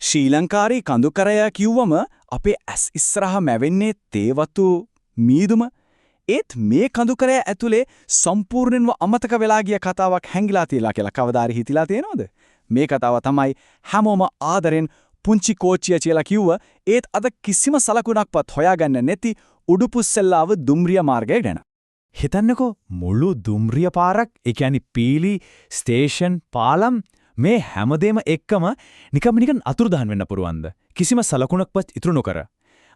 ශ්‍රී ලංකාවේ කඳුකරය කිව්වම අපේ ඇස් ඉස්සරහ මැවෙන්නේ තේවතු මීදුම. ඒත් මේ කඳුකරය ඇතුලේ සම්පූර්ණයෙන්ම අමතක වෙලා ගිය කතාවක් හැංගිලා තියලා කියලා කවදාරි හිතිලා තියෙනවද? මේ කතාව තමයි හැමෝම ආදරෙන් පුංචි කෝච්චිය කියලා කිව්ව. ඒත් අද කිසිම සලකුණක්වත් හොයාගන්න නැති උඩුපුස්සෙල්ලාව දුම්රිය මාර්ගය ගැන. හිතන්නකෝ මුළු දුම්රිය පාරක්, ඒ කියන්නේ පීලි, ස්ටේෂන්, පාලම් මේ හැමදේම එක්කම නිකන් අතුරුදහන් වෙන්න පුරවන්ද? කිසිම සලකුණක්වත් ඉතුරු නොකර.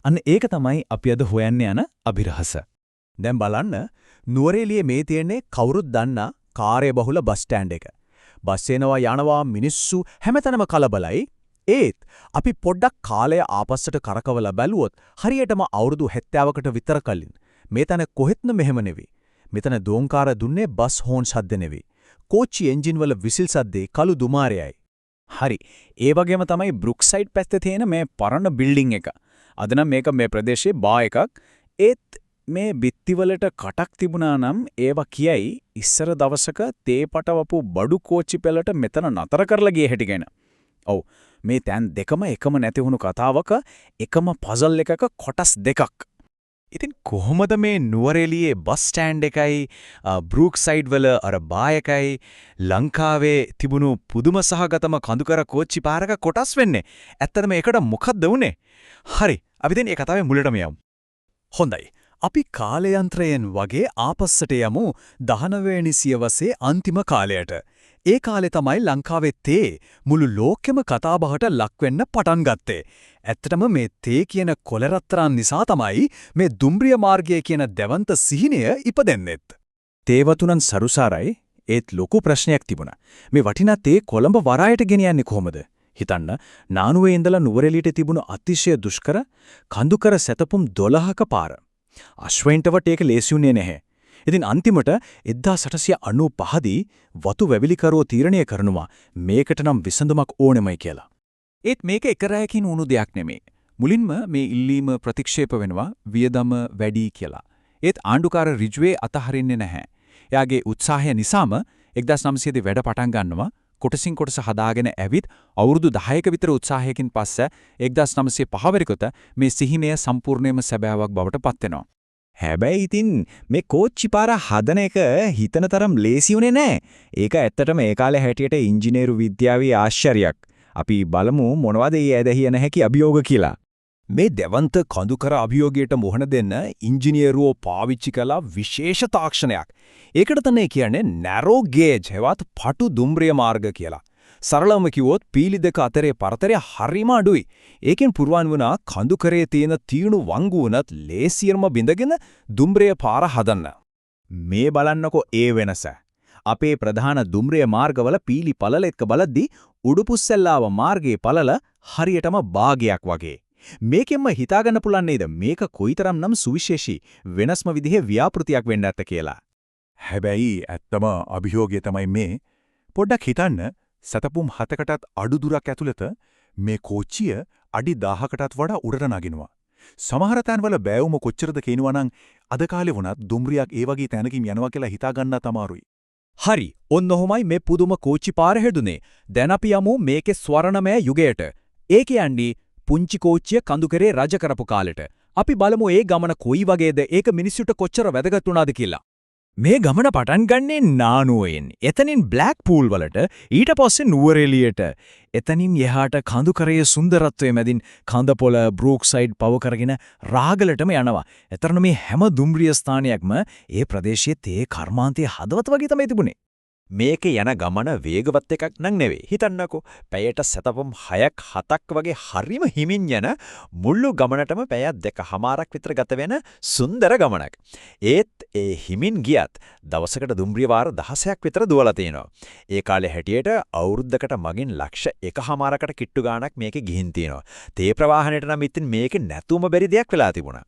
අන්න ඒක තමයි අපි අද හොයන්න යන අභිරහස. දැන් බලන්න නුවරඑළියේ මේ තියෙන්නේ කවුරුත් දන්නා කාර්යබහුල බස් ස්ටෑන්ඩ් එක. බස් එනවා යනවා මිනිස්සු හැමතැනම කලබලයි. ඒත් අපි පොඩ්ඩක් කාලය ආපස්සට කරකවලා බැලුවොත් හරියටම අවුරුදු 70කට විතර කලින් මේ තැන කොහෙත්ම මෙහෙම නෙවෙයි. මෙතන දෝංකාර දුන්නේ බස් හෝන් ශබ්ද නෙවෙයි. කෝච්චි එන්ජින් වල විසිල් සද්දේ කළු දුමාරයයි. හරි. ඒ වගේම තමයි බ්‍රුක්සයිඩ් පැත්තේ තියෙන මේ පරණ බිල්ඩින් එක. අද නම් මේක මේ ප්‍රදේශයේ බා එකක්. ඒත් මේ බිත්තිවලට කටක් තිබුණා නම් ඒවා කියයි ඉස්සර දවසක තේ පටවපු බඩු කෝච්චි පෙළට මෙතන නතර කරලා ගියේ හැටි ගැන. ඔව් මේ තැන් දෙකම එකම නැති වුණු කතාවක එකම පසල් එකක කොටස් දෙකක්. ඉතින් කොහොමද මේ නුවරඑළියේ බස් ස්ටෑන්ඩ් එකයි බ්‍රූක්සයිඩ් වල අර බා එකයි ලංකාවේ තිබුණු පුදුම සහගතම කඳුකර කෝච්චි පාරක කොටස් වෙන්නේ? ඇත්තටම ඒකට මොකක්ද වුනේ? හරි, අපි දැන් මේ කතාවේ මුලටම යමු. හොඳයි. අපි කාලයන්ත්‍රයෙන් වගේ ආපස්සට යමු 19 වෙනි සියවසේ අන්තිම කාලයට. ඒ කාලේ තමයි ලංකාවේ තේ මුළු ලෝකෙම කතාබහට ලක් වෙන්න පටන් ගත්තේ. ඇත්තටම මේ තේ කියන කොලරත්තරන් නිසා තමයි මේ දුම්රිය මාර්ගය කියන දෙවන්ත සිහිනය ඉපදෙන්නෙත්. තේවතුනන් සරුසාරයි. ඒත් ලොකු ප්‍රශ්නයක් තිබුණා. මේ වටිනා තේ කොළඹ වරායට ගෙනියන්නේ කොහොමද? හිතන්න, නානුවේ ඉඳලා නුවරඑළියට තිබුණු අතිශය දුෂ්කර කඳුකර සැතපුම් 12ක පාර. අශ්වයින්ටවට ඒක ලේසිුන්නේ නැහැ. ඉතින් අන්තිමට 1895 දී වතු වැවිලිකරෝ තීරණය කරනවා මේකට නම් විසඳුමක් ඕනෙමයි කියලා. ඒත් මේක එක රැයකින් වුණු දෙයක් නෙමෙයි. මුලින්ම මේ ඉල්ලීම ප්‍රතික්ෂේප වෙනවා වියදම වැඩි කියලා. ඒත් ආණ්ඩුකාර ඍජුවේ අතහරින්නේ නැහැ. එයාගේ උත්සාහය නිසාම 1900 දී වැඩ පටන් ගන්නවා. කොටසින් කොටස හදාගෙන ඇවිත් අවුරුදු 10ක විතර උත්සාහයකින් පස්සේ 1905 වෙනිකොට මේ සිහිනය සම්පූර්ණයෙන්ම සැබෑවක් බවට පත් වෙනවා. හැබැයි ඉතින් මේ කෝච්චි පාර හදන එක හිතන තරම් ලේසි උනේ නැහැ. ඒක ඇත්තටම ඒ කාලේ හැටියට ඉංජිනේරු විද්‍යාවේ ආශ්චර්යයක්. අපි බලමු මොනවද මේ ඇදහිය නැහැකි අභියෝග කියලා. මේ දෙවන්ත කඳුකර අභියෝගයට මුහුණ දෙන්න ඉංජිනේරුවෝ පාවිච්චි කළ විශේෂ තාක්ෂණයක්. ඒකට තමයි කියන්නේ නැරෝ ගේජ් හෙවත් පටු දුම්රිය මාර්ග කියලා. සරලවම කිව්වොත් පීලි දෙක අතරේ පරතරය හරිම අඩුයි. ඒකෙන් පුරවන් වුණා කඳුකරේ තියෙන තීණු වංගු වුණත් ලේසියෙන්ම බිඳගෙන දුම්රිය පාර හදන්න. මේ බලන්නකෝ ඒ වෙනස. අපේ ප්‍රධාන දුම්රිය මාර්ගවල පීලි පළල එක්ක බලද්දි උඩුපුස්සෙල්ලාව මාර්ගයේ පළල හරියටම භාගයක් වගේ. මේකෙන්ම හිතාගන්න පුළුවන් නේද මේක කොයිතරම්නම් සුවිශේෂී වෙනස්ම විදිහේ ව්‍යාපෘතියක් වෙන්න ඇත්ත කියලා. හැබැයි ඇත්තම අභියෝගය තමයි මේ. පොඩ්ඩක් හිතන්න සතපුම් 7කටත් අඩු දුරක් ඇතුළත මේ කෝච්චිය අඩි 1000කටත් වඩා උඩට නගිනවා. සමහර තැන්වල බෑවුම කොච්චරද කියනවා නම් අද කාලේ වුණත් දුම්රියක් ඒ වගේ තැනකින් යනවා කියලා හිතා ගන්නත් අමාරුයි. හරි, ඔන්න ඔහොමයි මේ පුදුම කෝච්චි පාර හැදුනේ. දැන් අපි යමු මේකේ ස්වර්ණමය යුගයට. ඒ කියන්නේ පුංචි කෝච්චිය කඳුකරේ රජ කරපු කාලෙට. අපි බලමු ඒ ගමන කොයි වගේද, ඒක මිනිස්සුන්ට කොච්චර වැදගත් වුණාද කියලා. මේ ගමන පටන් ගන්නේ නානුවෙන්. එතනින් බ්ලැක් පූල් වලට, ඊට පස්සේ නුවරඑළියට. එතනින් එහාට කඳුකරයේ සුන්දරත්වයේ මැදින් කඳපොළ බ්‍රූක්සයිඩ් පව කරගෙන රාගලටම යනවා. එතරම් මේ හැම දුම්රිය ස්ථානයක්ම ඒ ප්‍රදේශයේ තේ කර්මාන්තයේ හදවත වගේ තමයි තිබුණේ. මේක යන ගමන වේගවත් එකක් නම් නෙවෙයි. හිතන්නකෝ පැයට සතපම් 6ක් 7ක් වගේ හරිම හිමින් යන මුළු ගමනටම පැය 2කමාරක් විතර ගත වෙන සුන්දර ගමනක්. ඒත් ඒ හිමින් ගියත් දවසකට දුම්රිය වාර 16ක් විතර දුවලා තියෙනවා. ඒ කාලේ හැටියට අවුරුද්දකට මගින් ලක්ෂ 1කමාරකට කිට්ටු ගාණක් මේකේ ගිහින් තියෙනවා. තේ ප්‍රවාහණයට නම් ඉතින් මේක නැතුවම බැරි දෙයක් වෙලා තිබුණා.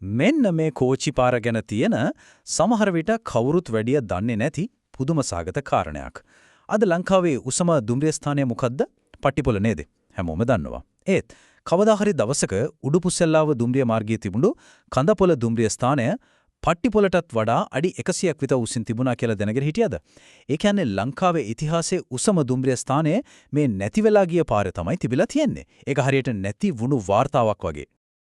මෙන්න මේ කෝච්චි පාර ගැන තියෙන සමහර විට කවුරුත් වැඩිය දන්නේ නැති පුදුම සාගත කාරණයක්. අද ලංකාවේ උසම දුම්රිය ස්ථානය මොකද්ද? පට්ටිපොළ නේද? හැමෝම දන්නවා. ඒත් කවදා හරි දවසක උඩුපුස්සෙල්ලාව දුම්රිය මාර්ගයේ තිබුණු කඳපොළ දුම්රිය ස්ථානය පට්ටිපොලටත් වඩා අඩි 100ක් විතර උසින් තිබුණා කියලා දැනගෙන හිටියද? ඒ කියන්නේ ලංකාවේ ඉතිහාසයේ උසම දුම්රිය ස්ථානයේ මේ නැති වෙලා ගිය පාරේ තමයි තිබිලා තියෙන්නේ. ඒක හරියට නැති වුණු වார்த்தාවක් වගේ.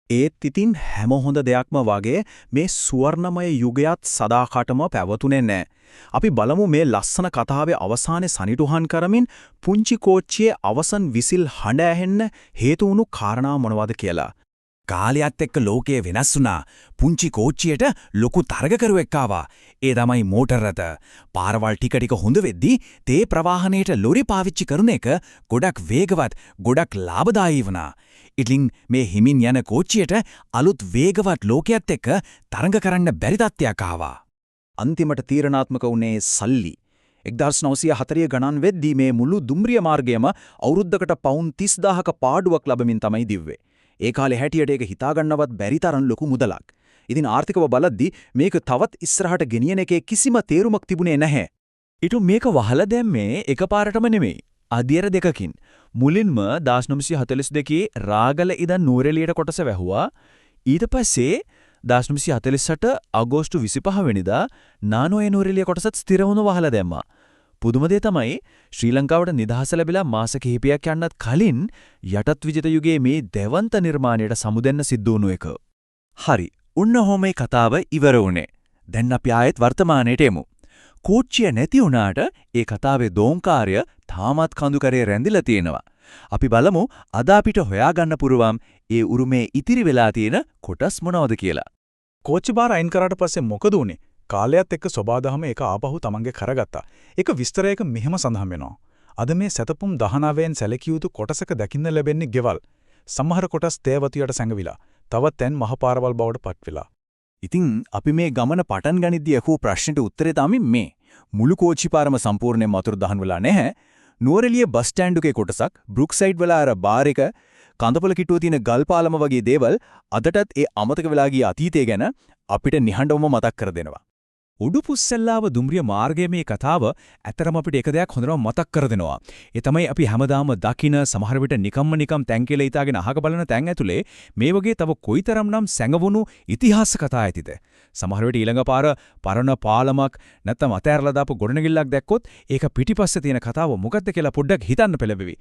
ඒත් ඉතින් හැම හොඳ දෙයක්ම වගේ මේ සුවර්ණමය යුගයත් සදාකාටම පැවතුනේ නැහැ. අපි බලමු මේ ලස්සන කතාවේ අවසානයේ සනිටුහන් කරමින් පුංචි කෝච්චියේ අවසන් විසිල් හඬ ඇහෙන්න හේතු වුණු කාරණා මොනවද කියලා. කාලයත් එක්ක ලෝකය වෙනස් වුණා. පුංචි කෝච්චියට ලොකු තරගකරුවෙක් ආවා. ඒ තමයි මෝටර රථ. පාරවල් ටික හොඳ වෙද්දී තේ ප්‍රවාහනයේට ලොරි පාවිච්චි කරන එක ගොඩක් වේගවත්, ගොඩක් ලාභදායී වුණා. ඉතින් මේ හිමින් යන කෝච්චියට අලුත් වේගවත් ලෝකයේත් එක්ක තරඟ කරන්න බැරි තත්ත්වයක් ආවා. අන්තිමට තීරණාත්මක වුණේ සල්ලි. 1940 ගණන් වෙද්දී මේ මුළු දුම්රිය මාර්ගයම අවුරුද්දකට පවුන් 30000ක පාඩුවක් ලැබමින් තමයි දිව්වේ. ඒ කාලේ හැටියට ඒක හිතාගන්නවත් බැරි තරම් ලොකු මුදලක්. ඉතින් ආර්ථිකව බලද්දී මේක තවත් ඉස්සරහට ගෙනියන එකේ කිසිම තේරුමක් තිබුණේ නැහැ. ඊට මේක වහලා දැම්මේ එකපාරටම නෙමෙයි. අධ්‍යයන දෙකකින්. මුලින්ම 1942 රාගල ඉඳන් නූරෙලියට කොටස වැහුවා. ඊට පස්සේ 1948 අගෝස්තු 25 වෙනිදා නානෝය නූරෙලිය කොටසත් ස්ථිර වුණු වහලා දැම්මා. පුදුම දේ තමයි ශ්‍රී ලංකාවට නිදහස ලැබිලා මාස කිහිපයක් යන්නත් කලින් යටත් විජිත යුගයේ මේ දෙවන්ත නිර්මාණයට සමුදෙන්න සිද්ධ වුණු එක. හරි. උන්න හොමේ කතාව ඉවර වුණේ. දැන් අපි ආයෙත් වර්තමානයට එමු. කෝච්චිය නැති වුණාට ඒ කතාවේ දෝංකාරය තාමත් කඳුකරේ රැඳිලා තියෙනවා. අපි බලමු අද අපිට හොයාගන්න පුරුවම් ඒ උරුමේ ඉතිරි වෙලා තියෙන කොටස් මොනවද කියලා. කෝච්චි බාර අයින් කරාට පස්සේ මොකද උනේ? කාලයත් එක්ක සබාදහම ඒක ආපහු තමන්ගේ කරගත්තා. ඒක විස්තරයක මෙහෙම සඳහන් වෙනවා. අද මේ සතපුම් 19න් සැලකිය යුතු කොටසක දකින්න ලැබෙන්නේ ගෙවල්. සමහර කොටස් තේවතියට සැඟවිලා. තවත් තැන් මහපාරවල් බවට පත් වෙලා. ඉතින් අපි මේ ගමන පටන් ගනිද්දී අහපු ප්‍රශ්නෙට උත්තරේ තමයි මේ. මුළු කෝච්චි පාරම සම්පූර්ණයෙන්ම වතුර දහන් වෙලා නැහැ. නුවරඑළිය බස් ස්ටෑන්ඩ් එකේ කොටසක්, බ්‍රුක්සයිඩ් වල අර බාර් එක, කඳපොළ කිට්ටුව තියෙන ගල් පාලම වගේ දේවල් අදටත් ඒ අමතක වෙලා ගිය අතීතය ගැන අපිට නිහඬවම මතක් කර දෙනවා. උඩුපුස්සෙල්ලාව දුම්රිය මාර්ගයේ මේ කතාව ඇතරම අපිට එක දෙයක් හොඳටම මතක් කර දෙනවා. ඒ තමයි අපි හැමදාම දකින සමහර විට නිකම් තැන් කියලා හිතාගෙන අහක බලන තැන් ඇතුලේ මේ වගේ තව කොයිතරම්නම් සැඟවුණු ඉතිහාස කතා ඇතිද. සමහර විට ඊළඟ පාර පරණ පාලමක් නැත්නම් අතෑරලා දාපු ගොඩනැගිල්ලක් දැක්කොත් ඒක පිටිපස්සේ තියෙන කතාව මොකක්ද කියලා පොඩ්ඩක් හිතන්න පෙළඹෙවි.